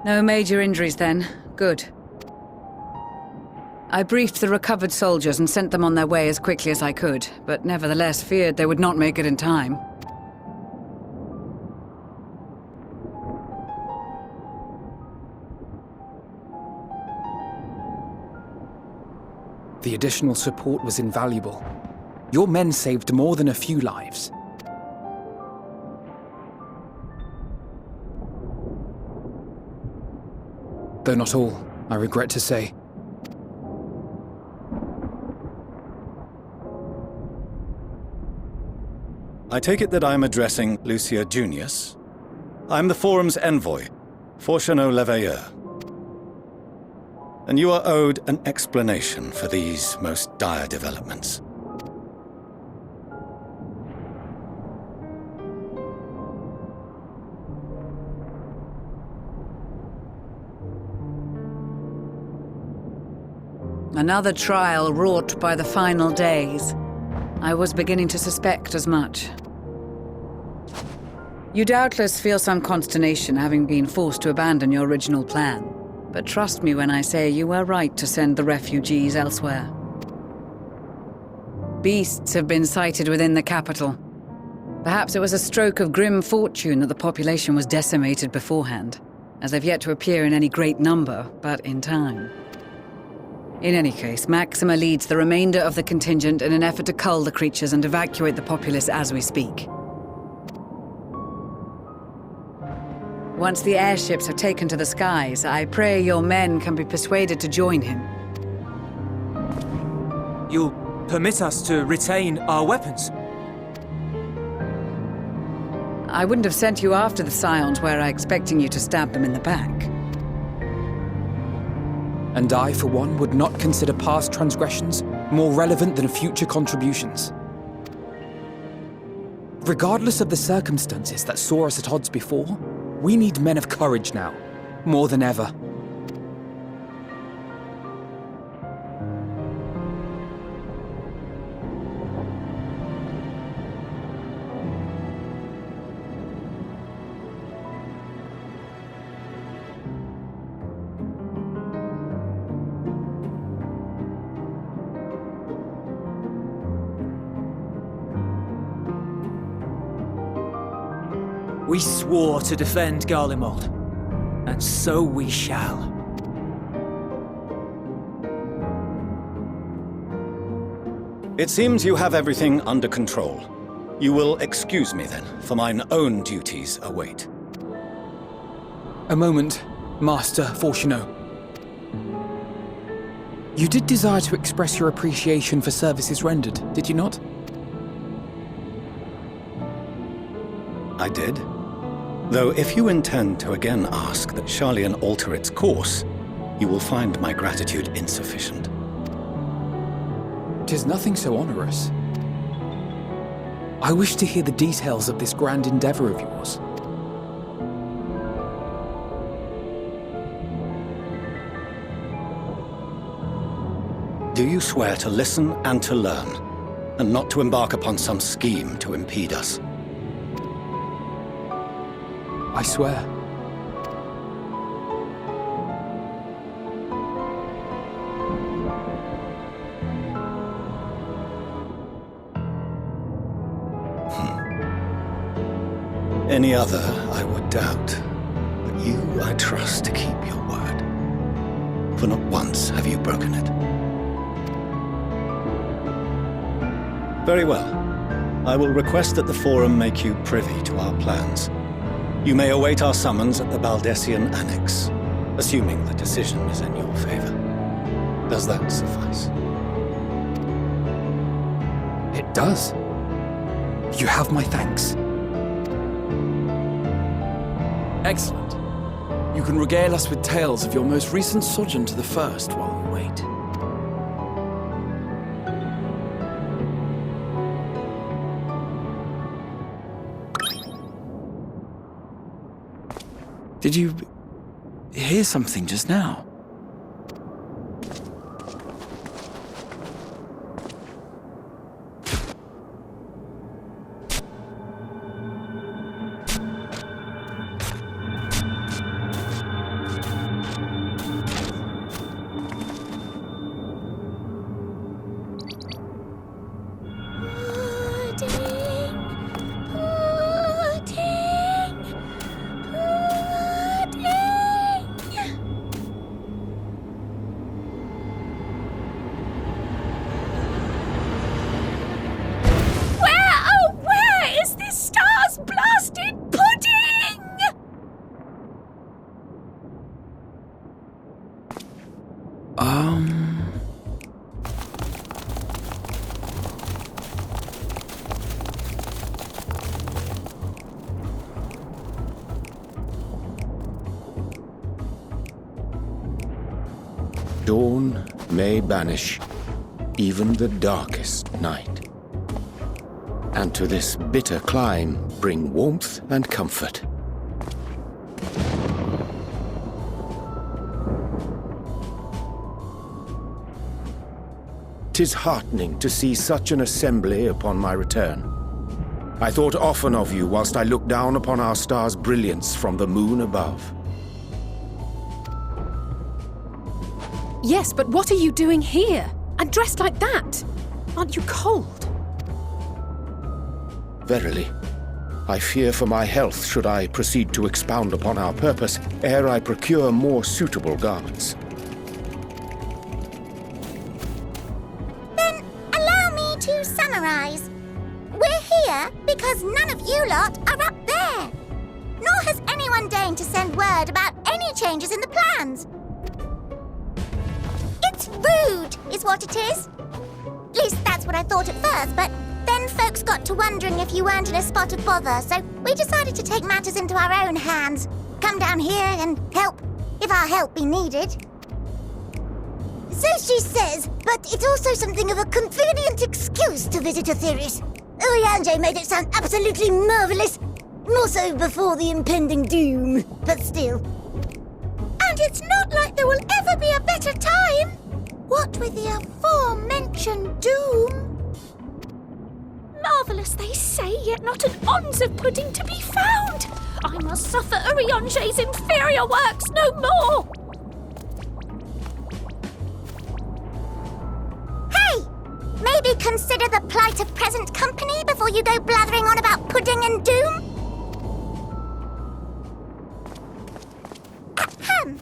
No major injuries then. Good. I briefed the recovered soldiers and sent them on their way as quickly as I could, but nevertheless feared they would not make it in time. The additional support was invaluable. Your men saved more than a few lives. Though not all, I regret to say. I take it that I'm addressing Lucia Junius. I'm the Forum's envoy, Fortunaud Leveilleur. And you are owed an explanation for these most dire developments. Another trial wrought by the final days. I was beginning to suspect as much. You doubtless feel some consternation having been forced to abandon your original plan. But trust me when I say you were right to send the refugees elsewhere. Beasts have been sighted within the capital. Perhaps it was a stroke of grim fortune that the population was decimated beforehand, as they've yet to appear in any great number, but in time. In any case, Maxima leads the remainder of the contingent in an effort to cull the creatures and evacuate the populace as we speak. Once the airships have taken to the skies, I pray your men can be persuaded to join him. You'll permit us to retain our weapons? I wouldn't have sent you after the Scions were I expecting you to stab them in the back. And I, for one, would not consider past transgressions more relevant than future contributions. Regardless of the circumstances that saw us at odds before, we need men of courage now, more than ever. We swore to defend Garlemald, and so we shall. It seems you have everything under control. You will excuse me then, for mine own duties await. A moment, Master Fortunaud. You did desire to express your appreciation for services rendered, did you not? I did. Though if you intend to again ask that Charlian alter its course, you will find my gratitude insufficient. 'Tis nothing so onerous. I wish to hear the details of this grand endeavor of yours. Do you swear to listen and to learn, and not to embark upon some scheme to impede us? I swear. Any other I would doubt, but you I trust to keep your word. For not once have you broken it. Very well. I will request that the Forum make you privy to our plans. You may await our summons at the Baldessian Annex, assuming the decision is in your favor. Does that suffice? It does. You have my thanks. Excellent. You can regale us with tales of your most recent sojourn to the First while we wait. Did you hear something just now? Dawn may banish even the darkest night, and to this bitter clime bring warmth and comfort. 'Tis heartening to see such an assembly upon my return. I thought often of you whilst I looked down upon our star's brilliance from the moon above. Yes, but what are you doing here? And dressed like that? Aren't you cold? Verily, I fear for my health should I proceed to expound upon our purpose ere I procure more suitable garments. Then allow me to summarize. We're here because none of you lot are up there. Nor has anyone deigned to send word about any changes in the plans. It's rude, is what it is. At least that's what I thought at first, but then folks got to wondering if you weren't in a spot of bother, so we decided to take matters into our own hands. Come down here and help, if our help be needed. So she says, but it's also something of a convenient excuse to visit Aetherius. Urianger made it sound absolutely marvelous. More so before the impending doom, but still. And it's not like there will ever be a better time. What with the aforementioned doom? Marvellous, they say, yet not an ounce of pudding to be found. I must suffer Urianger's inferior works no more. Hey! Maybe consider the plight of present company before you go blathering on about pudding and doom? Ahem.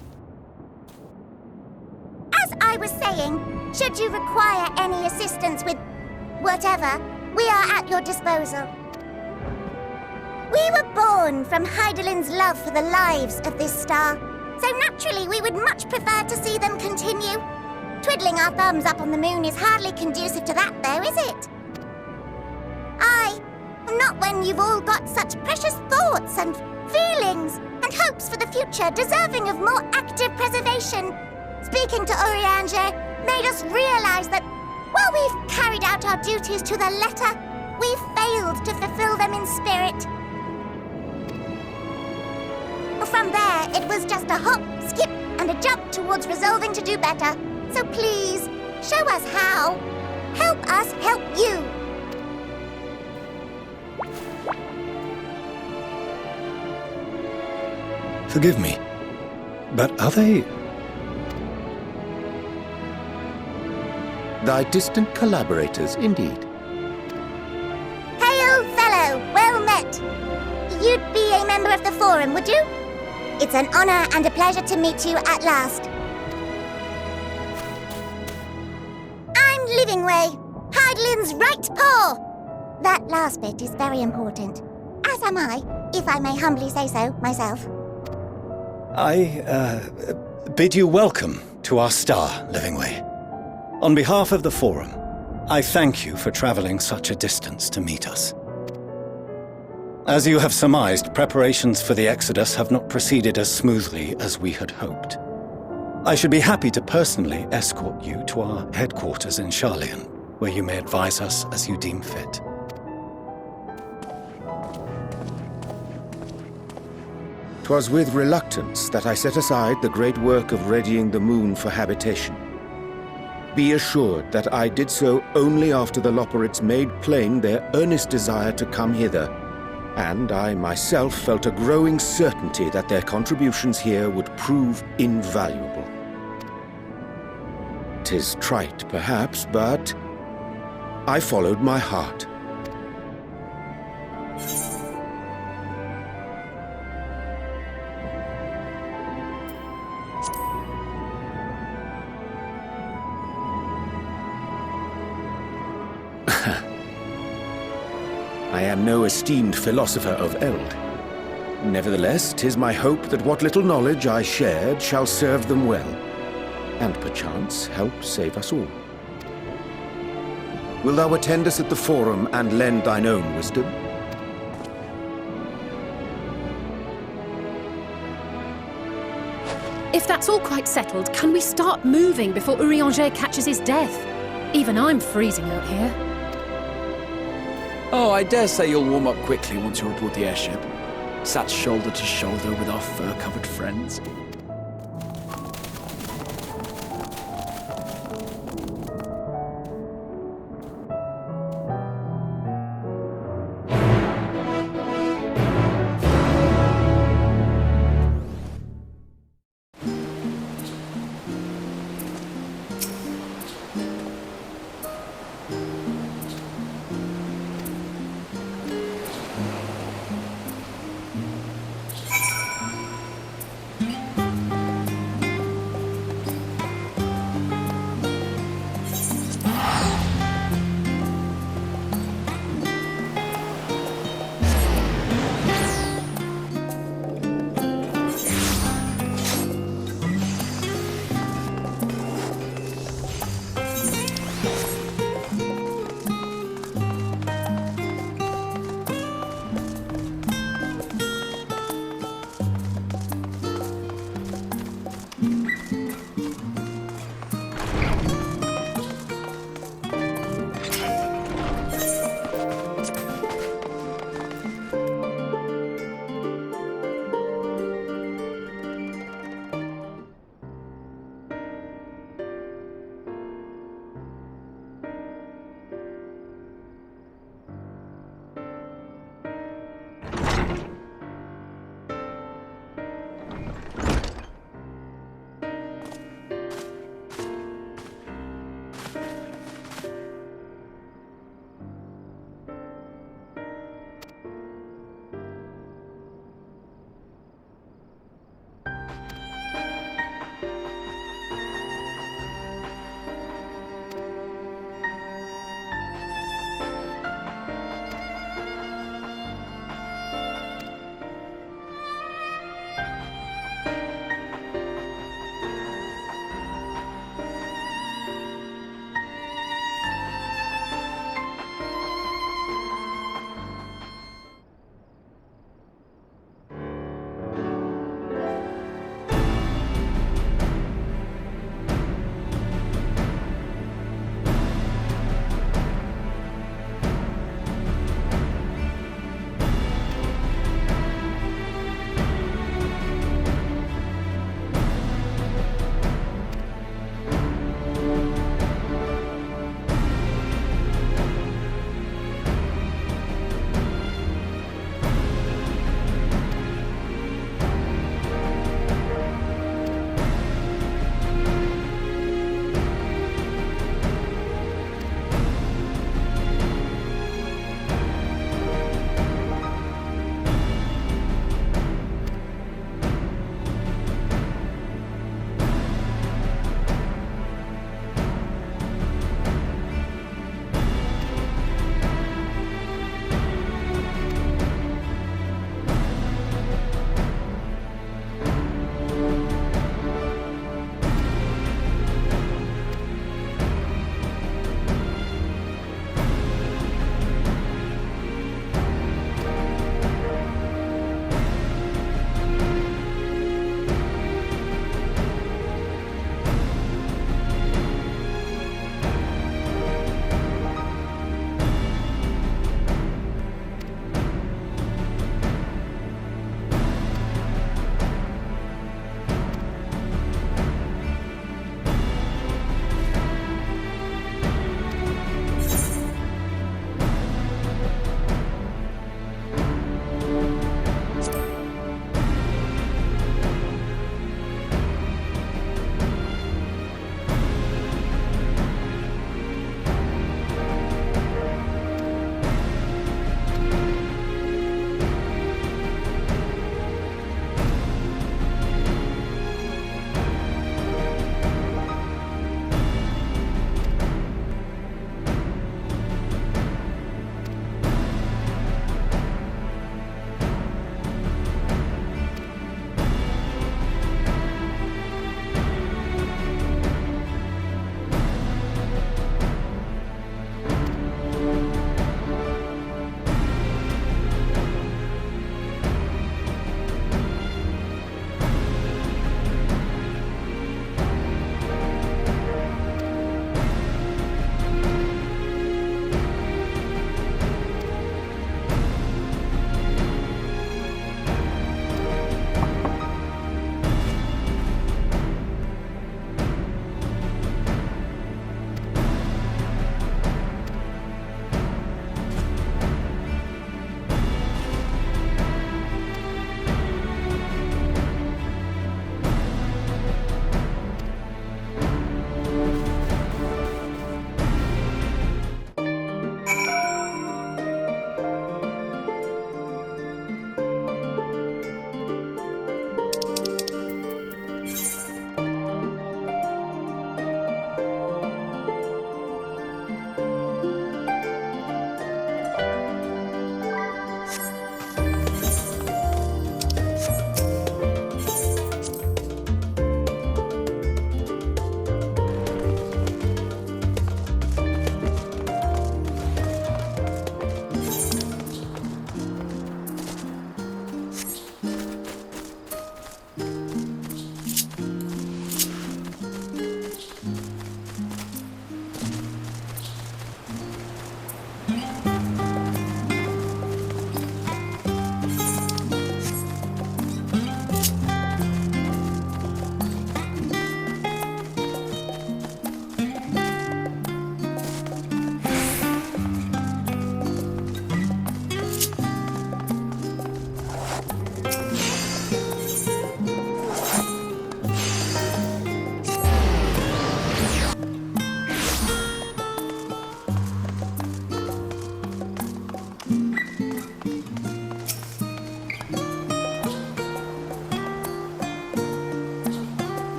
As I was saying, should you require any assistance with whatever, we are at your disposal. We were born from Hydaelyn's love for the lives of this star, so naturally we would much prefer to see them continue. Twiddling our thumbs up on the moon is hardly conducive to that, though, is it? Aye, not when you've all got such precious thoughts and feelings and hopes for the future deserving of more active preservation. Speaking to Urianger made us realize that while we've carried out our duties to the letter, we've failed to fulfill them in spirit. From there, it was just a hop, skip, and a jump towards resolving to do better. So please, show us how. Help us help you. Forgive me, but are they... Thy distant collaborators, indeed. Hail, fellow, well met. You'd be a member of the Forum, would you? It's an honor and a pleasure to meet you at last. I'm Livingway, Hydaelyn's right paw. That last bit is very important, as am I, if I may humbly say so myself. I bid you welcome to our star, Livingway. On behalf of the Forum, I thank you for traveling such a distance to meet us. As you have surmised, preparations for the Exodus have not proceeded as smoothly as we had hoped. I should be happy to personally escort you to our headquarters in Sharlayan, where you may advise us as you deem fit. "'Twas with reluctance that I set aside the great work of readying the moon for habitation. Be assured that I did so only after the Loperites made plain their earnest desire to come hither, and I myself felt a growing certainty that their contributions here would prove invaluable. 'Tis trite, perhaps, but I followed my heart. I am no esteemed philosopher of eld. Nevertheless, 'tis my hope that what little knowledge I shared shall serve them well, and perchance help save us all. Wilt thou attend us at the Forum and lend thine own wisdom? If that's all quite settled, can we start moving before Urianger catches his death? Even I'm freezing out here. Oh, I dare say you'll warm up quickly once you're aboard the airship. Sat shoulder to shoulder with our fur-covered friends.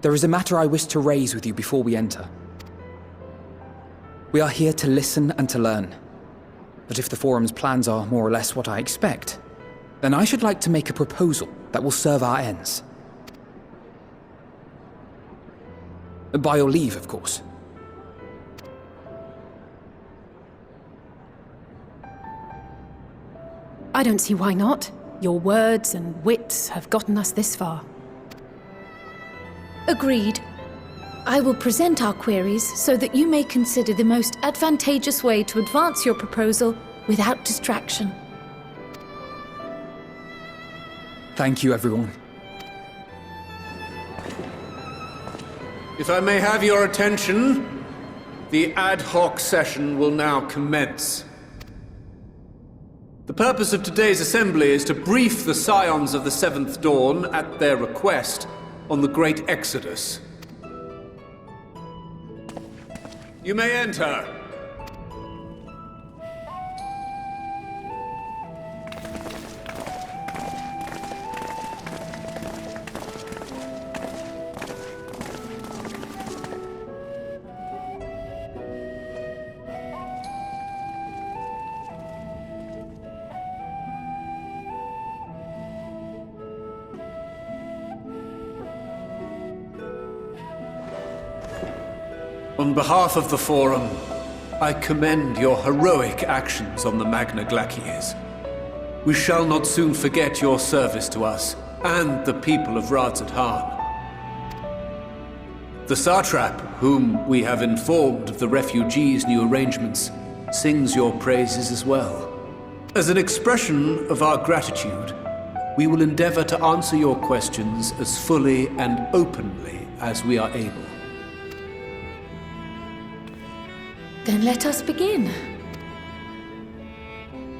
There is a matter I wish to raise with you before we enter. We are here to listen and to learn. But if the Forum's plans are more or less what I expect, then I should like to make a proposal that will serve our ends. By your leave, of course. I don't see why not. Your words and wits have gotten us this far. Agreed. I will present our queries so that you may consider the most advantageous way to advance your proposal without distraction. Thank you, everyone. If I may have your attention, the ad hoc session will now commence. The purpose of today's assembly is to brief the Scions of the Seventh Dawn, at their request, on the Great Exodus. You may enter. On behalf of the Forum, I commend your heroic actions on the Magna Glacies. We shall not soon forget your service to us and the people of Radzat-Han. The Satrap, whom we have informed of the refugees' new arrangements, sings your praises as well. As an expression of our gratitude, we will endeavor to answer your questions as fully and openly as we are able. Then let us begin.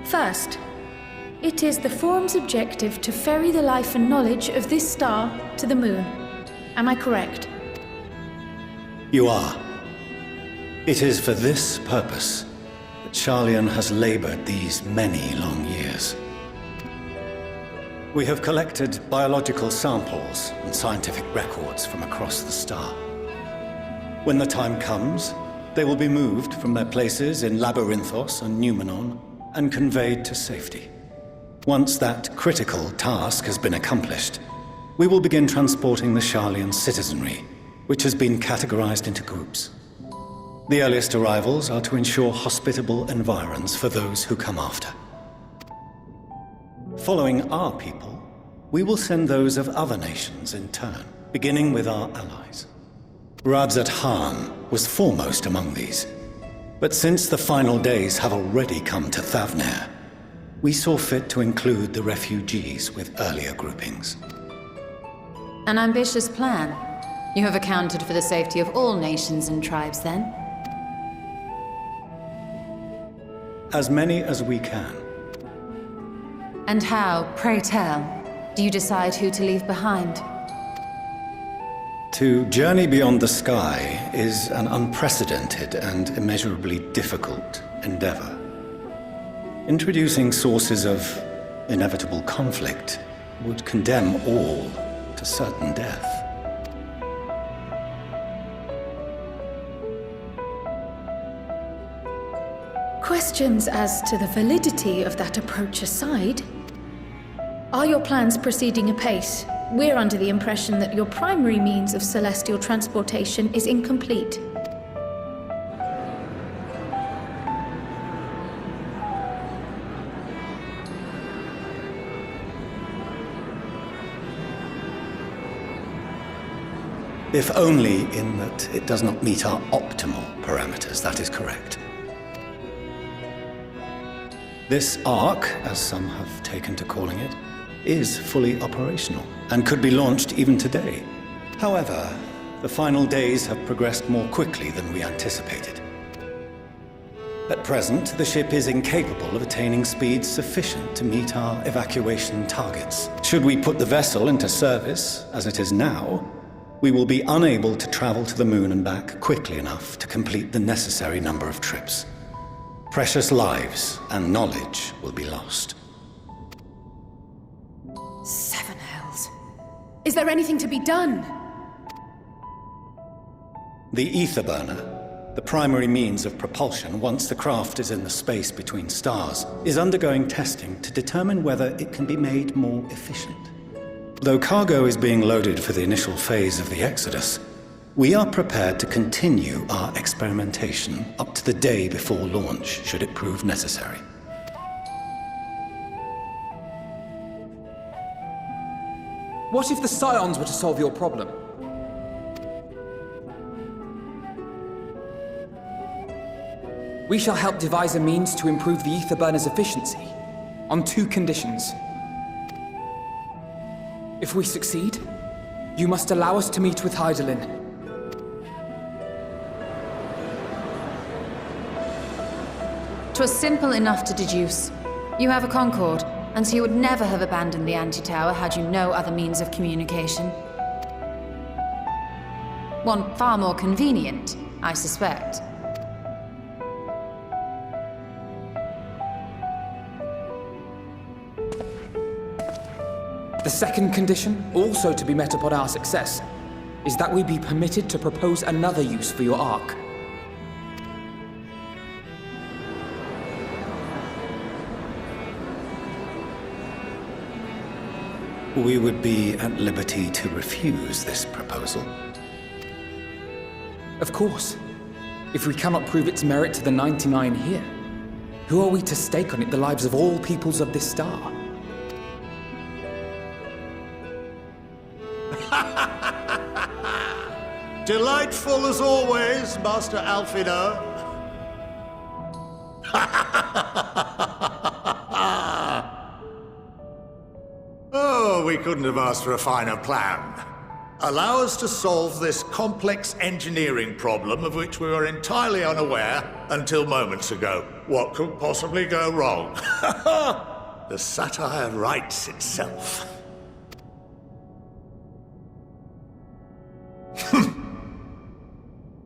First, it is the Forum's objective to ferry the life and knowledge of this star to the moon. Am I correct? You are. It is for this purpose that Sharlayan has labored these many long years. We have collected biological samples and scientific records from across the star. When the time comes, they will be moved from their places in Labyrinthos and Numenon and conveyed to safety. Once that critical task has been accomplished, we will begin transporting the Sharlayan citizenry, which has been categorized into groups. The earliest arrivals are to ensure hospitable environs for those who come after. Following our people, we will send those of other nations in turn, beginning with our allies. Radzat-Han was foremost among these, but since the final days have already come to Thavnair, we saw fit to include the refugees with earlier groupings. An ambitious plan. You have accounted for the safety of all nations and tribes, then? As many as we can. And how, pray tell, do you decide who to leave behind? To journey beyond the sky is an unprecedented and immeasurably difficult endeavor. Introducing sources of inevitable conflict would condemn all to certain death. Questions as to the validity of that approach aside, are your plans proceeding apace? We're under the impression that your primary means of celestial transportation is incomplete. If only in that it does not meet our optimal parameters, that is correct. This Ark, as some have taken to calling it, is fully operational and could be launched even today. However, the final days have progressed more quickly than we anticipated. At present, the ship is incapable of attaining speeds sufficient to meet our evacuation targets. Should we put the vessel into service, as it is now, we will be unable to travel to the moon and back quickly enough to complete the necessary number of trips. Precious lives and knowledge will be lost. Seven hells. Is there anything to be done? The ether burner, the primary means of propulsion once the craft is in the space between stars, is undergoing testing to determine whether it can be made more efficient. Though cargo is being loaded for the initial phase of the Exodus, we are prepared to continue our experimentation up to the day before launch, should it prove necessary. What if the Scions were to solve your problem? We shall help devise a means to improve the ether burner's efficiency, on 2 conditions. If we succeed, you must allow us to meet with Hydaelyn. 'Twas simple enough to deduce. You have a Concord, and so you would never have abandoned the anti-tower had you no other means of communication. One far more convenient, I suspect. The second condition, also to be met upon our success, is that we be permitted to propose another use for your Ark. We would be at liberty to refuse this proposal. Of course. If we cannot prove its merit to the 99 here, who are we to stake on it the lives of all peoples of this star? Delightful as always, Master Alphinaud. Oh, we couldn't have asked for a finer plan. Allow us to solve this complex engineering problem of which we were entirely unaware until moments ago. What could possibly go wrong? The satire writes itself.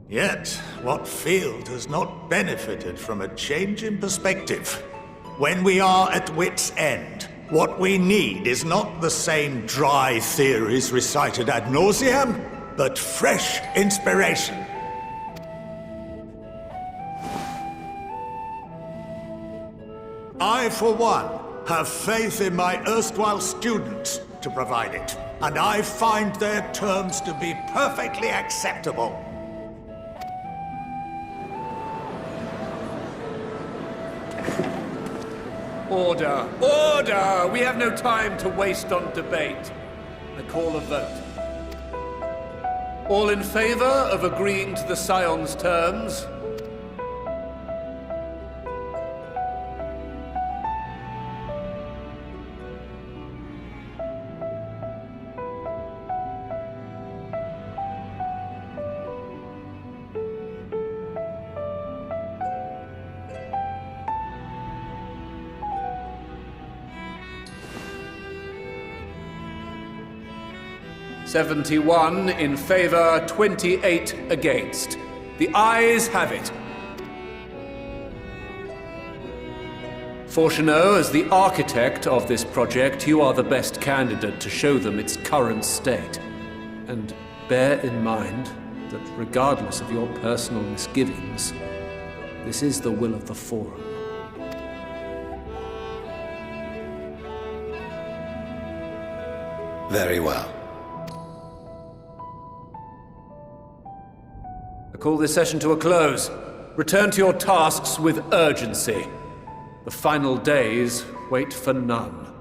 Yet, what field has not benefited from a change in perspective? When we are at wit's end, what we need is not the same dry theories recited ad nauseam, but fresh inspiration. I, for one, have faith in my erstwhile students to provide it, and I find their terms to be perfectly acceptable. Order! Order! We have no time to waste on debate. I call a vote. All in favor of agreeing to the Scions' terms? 71 in favor, 28 against. The ayes have it. Fortunaud, as the architect of this project, you are the best candidate to show them its current state. And bear in mind that regardless of your personal misgivings, this is the will of the Forum. Very well. I call this session to a close. Return to your tasks with urgency. The final days wait for none.